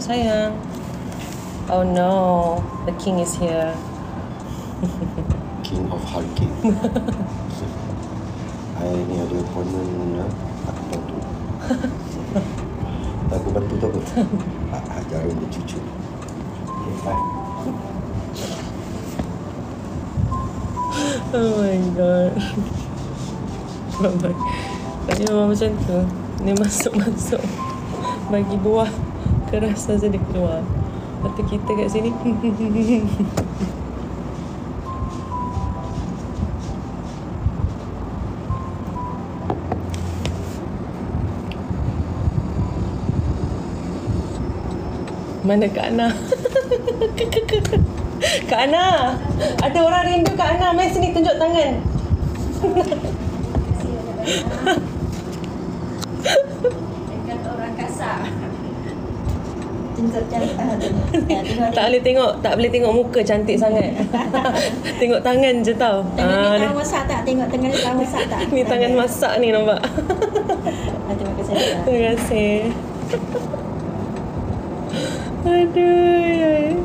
sayang. Oh no, the king is here. King of Hulking. Saya ni ada appointment, aku bantu. Aku bantu tu apa? Jarum bercucu. Okay, bye. Oh my god. Bye-bye. Tadi memang macam tu. Dia masuk-masuk bagi buah keras saja dia keluar. Lepas tu kita kat sini. Mana Kak Ana? Kak Ana, ada orang rindu Kak Ana. Mai sini tunjuk tangan. Kata orang kasar. Tak boleh tengok muka cantik sangat. Tengok tangan je tau. Tangan masak tak? Tengok tangan tangan masak tak? Ni tangan masak ni nampak. Terima kasih. Terima kasih. Aduh.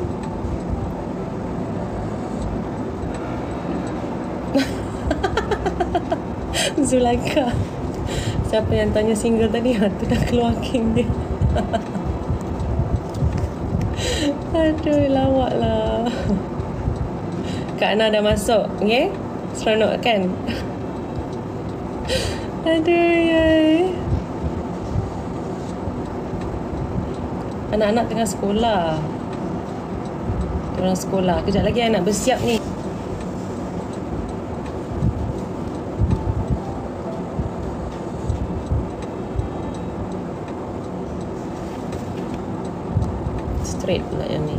Zulaika. Siapa yang tanya single tadi? Tu dah keluar king dia. Aduh, lawak lah. Kak Ana dah masuk, okay? Seronok kan? Aduh, yay. Anak-anak tengah sekolah. Orang sekolah. Kejap lagi anak bersiap ni. Straight pula yang ni.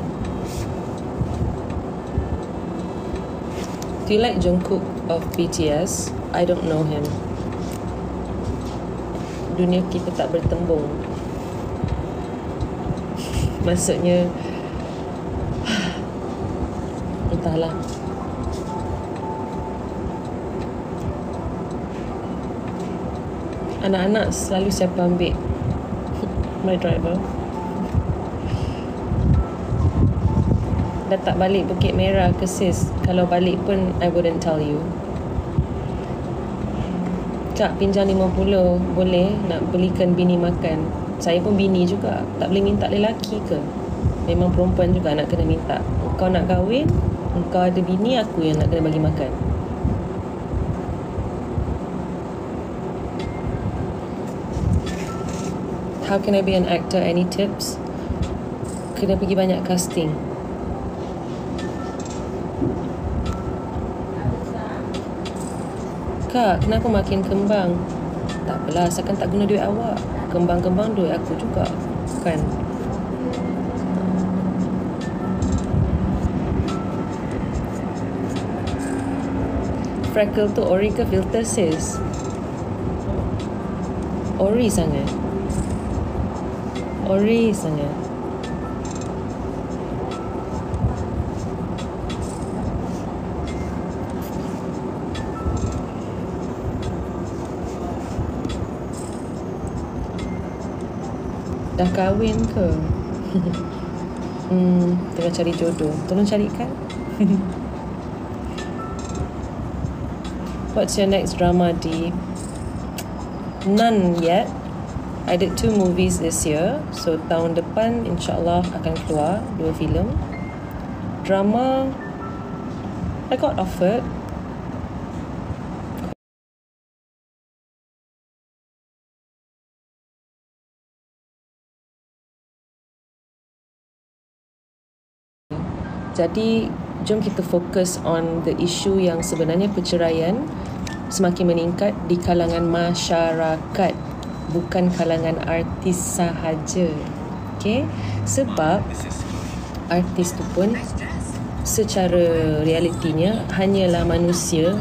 Do you like Jungkook of BTS? I don't know him. Dunia kita tak bertembung. Maksudnya entahlah. Anak-anak selalu siapa ambil my driver. Dah tak balik Bukit Merah ke sis? Kalau balik pun I wouldn't tell you. Kak, pinjam 50 boleh nak belikan bini makan. Saya pun bini juga. Tak boleh minta lelaki ke? Memang perempuan juga nak kena minta. Kau nak kahwin, kau ada bini, aku yang nak kena bagi makan. How can I be an actor? Any tips? Kena pergi banyak casting. Kak, kenapa makin kembang? Tak apalah, asalkan tak guna duit awak. Kembang-kembang duit aku juga, kan? Freckle tu ori ke filter sis? Ori sangat. Ori sangat. Dah kahwin ke? Tengah cari jodoh. Tolong carikan. What's your next drama, D? None yet. I did 2 movies this year. So tahun depan insyaAllah akan keluar 2 filem. Drama, I got offered. Jadi, jom kita fokus on the issue yang sebenarnya perceraian semakin meningkat di kalangan masyarakat, bukan kalangan artis sahaja. Okay? Sebab artis tu pun secara realitinya hanyalah manusia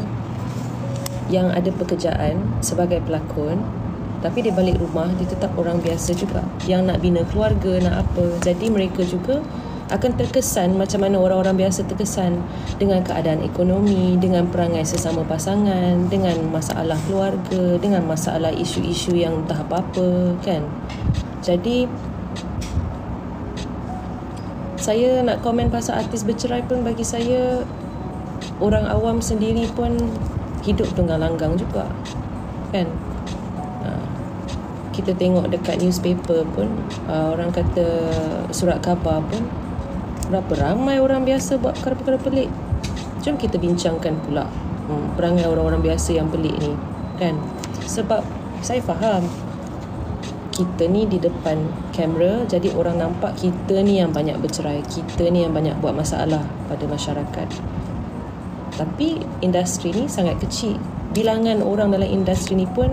yang ada pekerjaan sebagai pelakon, tapi di balik rumah dia tetap orang biasa juga yang nak bina keluarga, nak apa. Jadi mereka juga akan terkesan macam mana orang-orang biasa terkesan dengan keadaan ekonomi, dengan perangai sesama pasangan, dengan masalah keluarga, dengan masalah isu-isu yang entah apa-apa, kan? Jadi Saya nak komen pasal artis bercerai pun, bagi saya orang awam sendiri pun hidup tengah langgang juga, kan? Kita tengok dekat newspaper pun, orang kata surat khabar pun, berapa ramai orang biasa buat perkara-perkara pelik. Jom kita bincangkan pula perangai orang-orang biasa yang pelik ni, kan? Sebab saya faham kita ni di depan kamera, jadi orang nampak kita ni yang banyak bercerai, kita ni yang banyak buat masalah pada masyarakat. Tapi industri ni sangat kecil. Bilangan orang dalam industri ni pun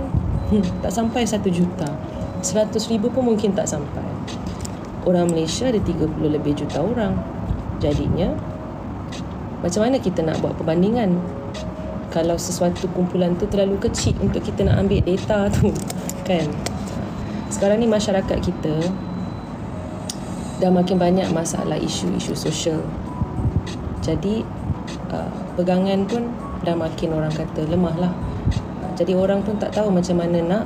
tak sampai 1 juta. 100,000 pun mungkin tak sampai. Orang Malaysia ada 30 lebih juta orang. Jadinya macam mana kita nak buat perbandingan kalau sesuatu kumpulan tu terlalu kecil untuk kita nak ambil data tu, kan? Sekarang ni masyarakat kita dah makin banyak masalah isu-isu sosial. Jadi pegangan pun dah makin orang kata lemah lah. Jadi orang pun tak tahu macam mana nak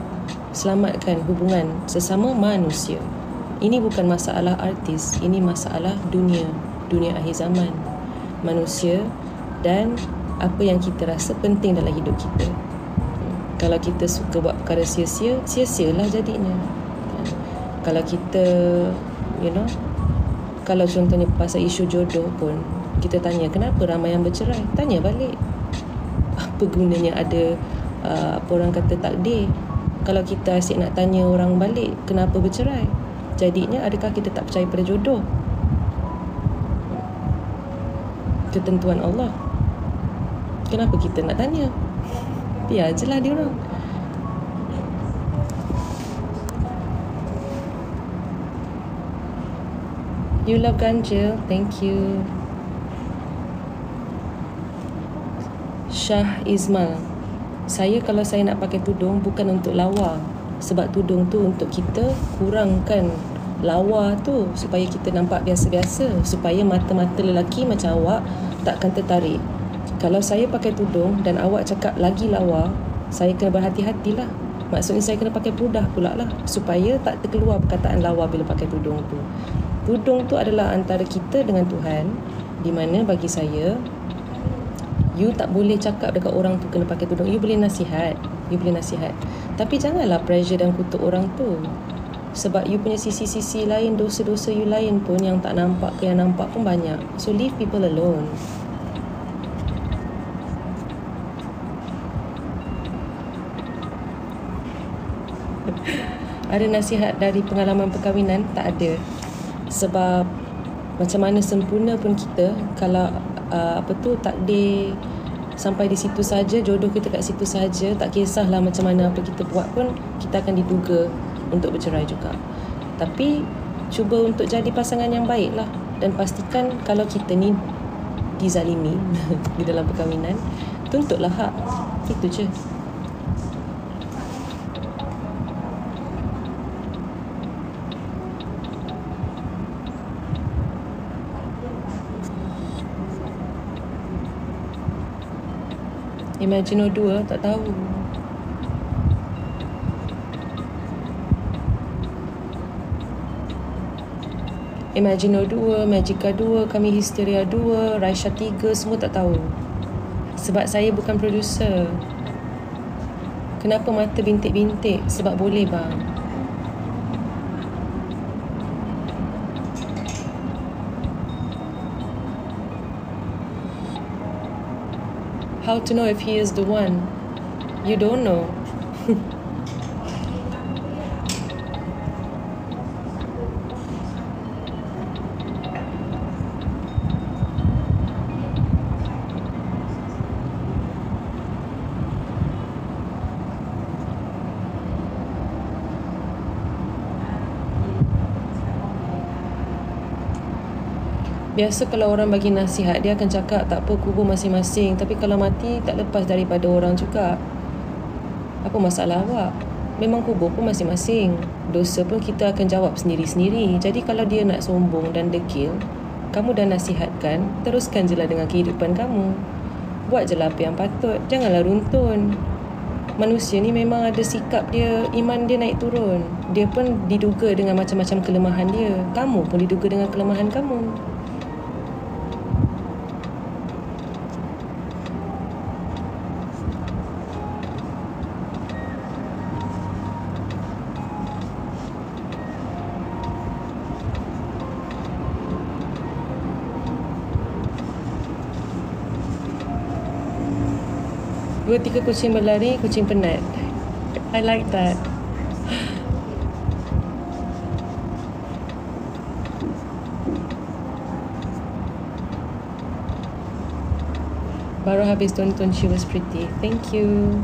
selamatkan hubungan sesama manusia. Ini bukan masalah artis, ini masalah dunia akhir zaman, manusia dan apa yang kita rasa penting dalam hidup kita. Kalau kita suka buat perkara sia-sia, sia-sialah jadinya. Kalau kita, kalau contohnya pasal isu jodoh pun, kita tanya kenapa ramai yang bercerai, tanya balik, apa gunanya ada apa orang kata takdir kalau kita asyik nak tanya orang balik kenapa bercerai. Jadinya adakah kita tak percaya pada jodoh, ketentuan Allah? Kenapa kita nak tanya? Biar je lah dia orang. You love ganjil, thank you. Shah Izmal, saya kalau saya nak pakai tudung bukan untuk lawa, sebab tudung tu untuk kita kurangkan lawa tu supaya kita nampak biasa-biasa, supaya mata-mata lelaki macam awak takkan tertarik. Kalau saya pakai tudung dan awak cakap lagi lawa, saya kena berhati-hatilah. Maksudnya saya kena pakai perudah pula lah, supaya tak terkeluar perkataan lawa bila pakai tudung tu. Tudung tu adalah antara kita dengan Tuhan, di mana bagi saya, you tak boleh cakap dekat orang tu kena pakai tudung. You boleh nasihat, tapi janganlah pressure dan kutuk orang tu. Sebab you punya sisi-sisi lain, dosa-dosa you lain pun yang tak nampak ke yang nampak pun banyak. So leave people alone. Ada nasihat dari pengalaman perkahwinan? Tak ada. Sebab macam mana sempurna pun kita, kalau takdir sampai di situ saja, jodoh kita kat situ saja, tak kisahlah macam mana apa kita buat pun, kita akan diduga untuk bercerai juga. Tapi cuba untuk jadi pasangan yang baik lah, dan pastikan kalau kita ni dizalimi di dalam perkahwinan, tuntutlah hak. Itu je. Imagino 2, tak tahu. Imagino 2, Magica 2, Kami Hysteria 2, Raisya 3, semua tak tahu. Sebab saya bukan producer. Kenapa mata bintik-bintik? Sebab boleh bang. How to know if he is the one? You don't know. Biasa kalau orang bagi nasihat, dia akan cakap tak apa, kubur masing-masing. Tapi kalau mati tak lepas daripada orang juga. Apa masalah awak? Memang kubur pun masing-masing. Dosa pun kita akan jawab sendiri-sendiri. Jadi kalau dia nak sombong dan degil, kamu dah nasihatkan, teruskan je lah dengan kehidupan kamu. Buat je lah apa yang patut. Janganlah runtun. Manusia ni memang ada sikap dia, iman dia naik turun. Dia pun diduga dengan macam-macam kelemahan dia. Kamu pun diduga dengan kelemahan kamu. 2-3 kucing berlari, kucing penat. I like that. Baru habis tonton She Was Pretty. Thank you.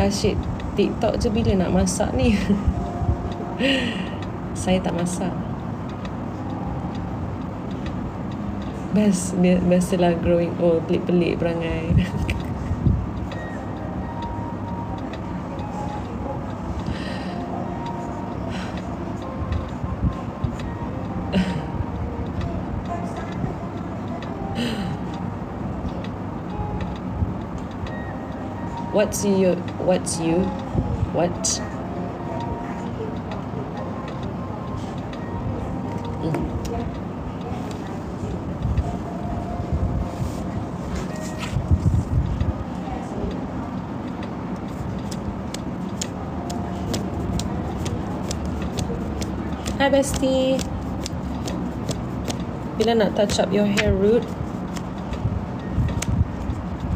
Asyik TikTok je bila nak masak ni. Saya tak masak. Biasalah growing old, pelik-pelik perangai. What's you? What? Hi bestie. Bila nak touch up your hair root?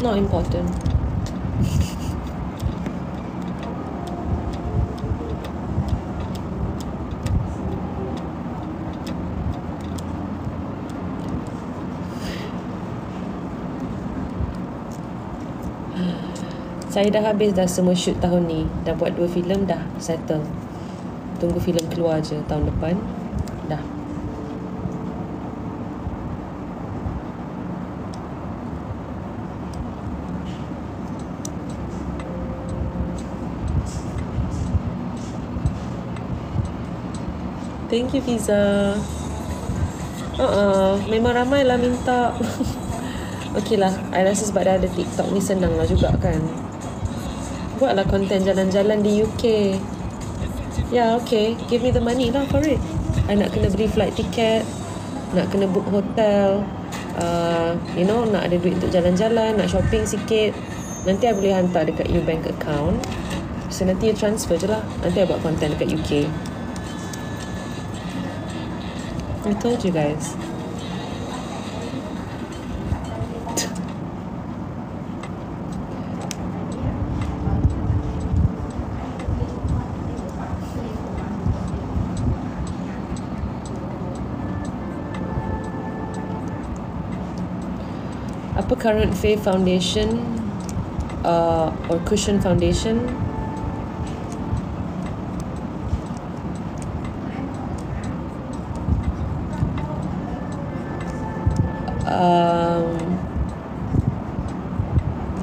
Not important. Saya dah habis dah semua shoot tahun ni. Dah buat 2 filem dah settle. Tunggu filem keluar je tahun depan. Dah. Thank you Fiza. Memang ramai lah minta. Okey lah, I rasa sebab dah ada TikTok ni senang lah juga kan. Buatlah konten jalan-jalan di UK. Ya, okay. Give me the money lah for it. I nak kena beli flight ticket, nak kena book hotel, nak ada duit untuk jalan-jalan, nak shopping sikit. Nanti I boleh hantar dekat you bank account. So nanti you transfer je lah. Nanti I buat konten dekat UK. I told you guys. Apa current Faith foundation or cushion foundation?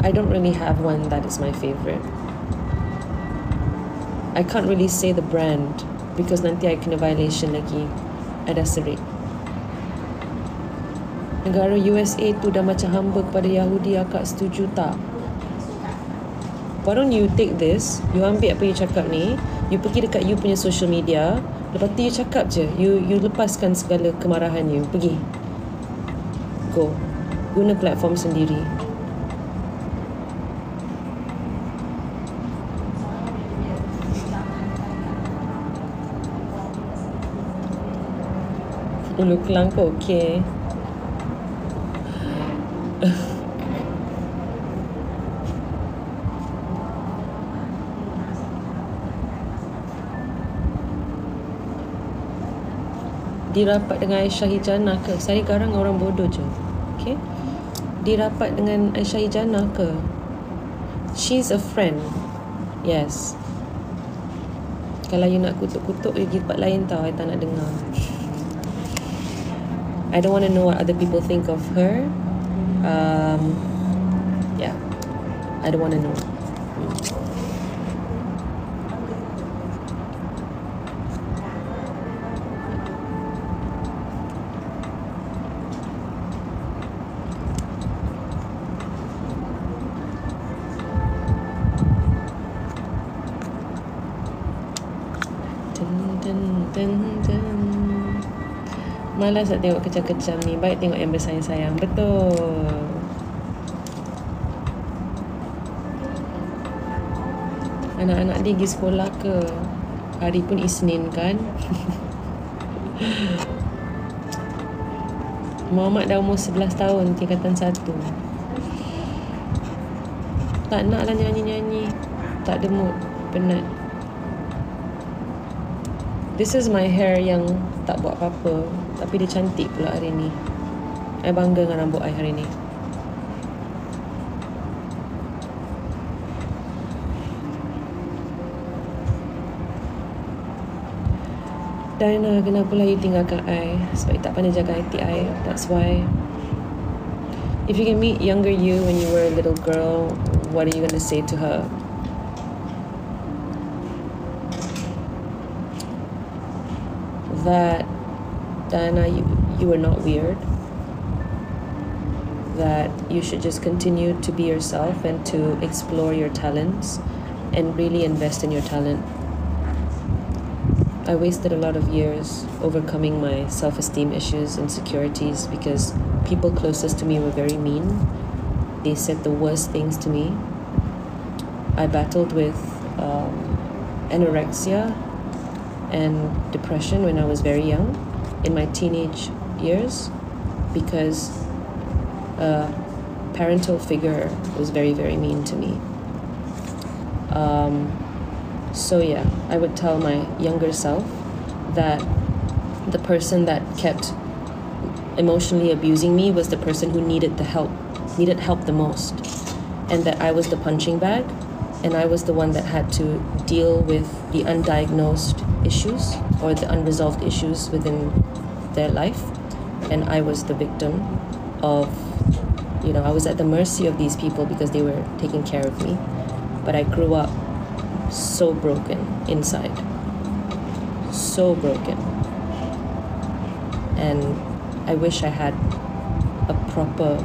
I don't really have one that is my favorite. I can't really say the brand because nanti I kena violation lagi. I dah serik. Negara USA tu dah macam hamba kepada Yahudi. Akak setuju tak? Why don't you take this, you ambil apa you cakap ni, you pergi dekat you punya social media, lepas tu you cakap je, you lepaskan segala kemarahan you. Pergi. Go. Guna platform sendiri. Ulu Kelang pun okey. Dirapat dengan Aisyah Hijana ke? Saya garang orang bodoh je. Okay? Dirapat dengan Aisyah Hijana ke? She's a friend. Yes. Kalau you nak kutuk-kutuk, you pergi tempat lain tau. I tak nak dengar. I don't want to know what other people think of her. Yeah. I don't want to know. Malas nak tengok kecam-kecam ni. Baik tengok yang bersayang-sayang. Betul. Anak-anak dia pergi sekolah ke? Hari pun Isnin kan? Muhammad dah umur 11 tahun, tingkatan 1. Tak nak lah nyanyi-nyanyi. Tak ada mood. Penat. This is my hair yang tak buat apa-apa, tapi dia cantik pula hari ni. I bangga dengan rambut I hari ni. Diana, kenapa lah you tinggalkan I? Sebab you tak pandai jaga hati I. That's why. If you can meet younger you when you were a little girl, what are you going to say to her? That, Diana, you are not weird. That you should just continue to be yourself and to explore your talents and really invest in your talent. I wasted a lot of years overcoming my self-esteem issues, insecurities, because people closest to me were very mean. They said the worst things to me. I battled with anorexia and depression when I was very young, in my teenage years, because a parental figure was very, very mean to me. So yeah, I would tell my younger self that the person that kept emotionally abusing me was the person who needed help the most, and that I was the punching bag, and I was the one that had to deal with the undiagnosed issues or the unresolved issues within their life, and I was the victim of, I was at the mercy of these people because they were taking care of me. But I grew up so broken inside, so broken, and I wish I had a proper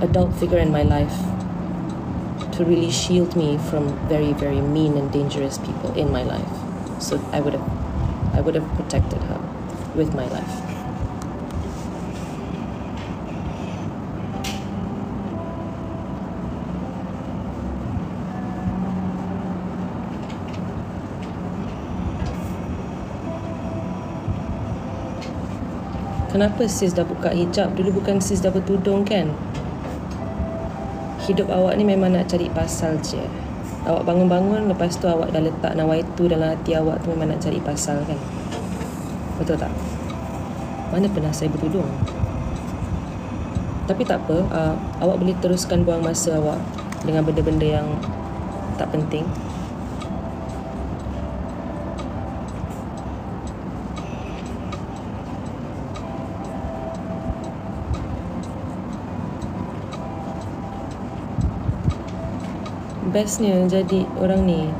adult figure in my life to really shield me from very, very mean and dangerous people in my life. So I would have protected her with my life. Kenapa sis dah buka hijab? Dulu bukan sis dah bertudung kan? Hidup awak ni memang nak cari pasal je. Awak bangun-bangun, lepas tu awak dah letak nawaitu dalam hati awak tu memang nak cari pasal kan? Betul tak? Mana pernah saya bertudung? Tapi tak apa, awak boleh teruskan buang masa awak dengan benda-benda yang tak penting. Bestnya jadi orang ni,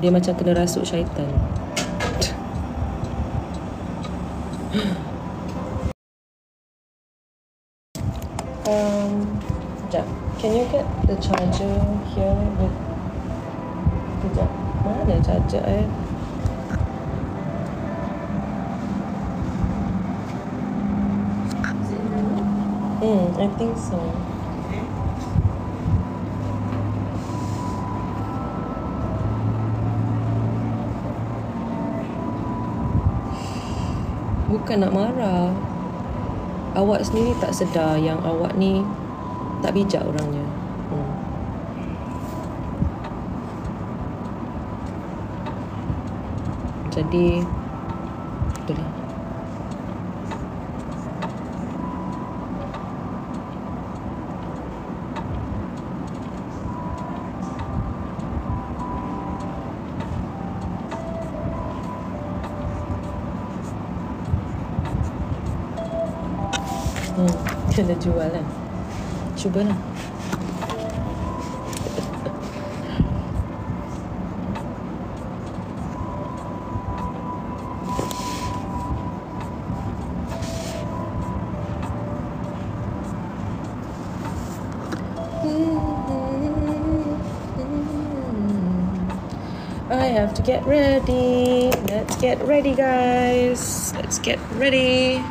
dia macam kena rasuk syaitan. Sekejap. Can you get the charger here with... Sekejap. Mana charger I think so. Bukan nak marah. Awak sendiri tak sedar yang awak ni tak bijak orangnya. Jadi itulah. Kena jual lah. Cubalah. I have to get ready. Let's get ready, guys. Let's get ready.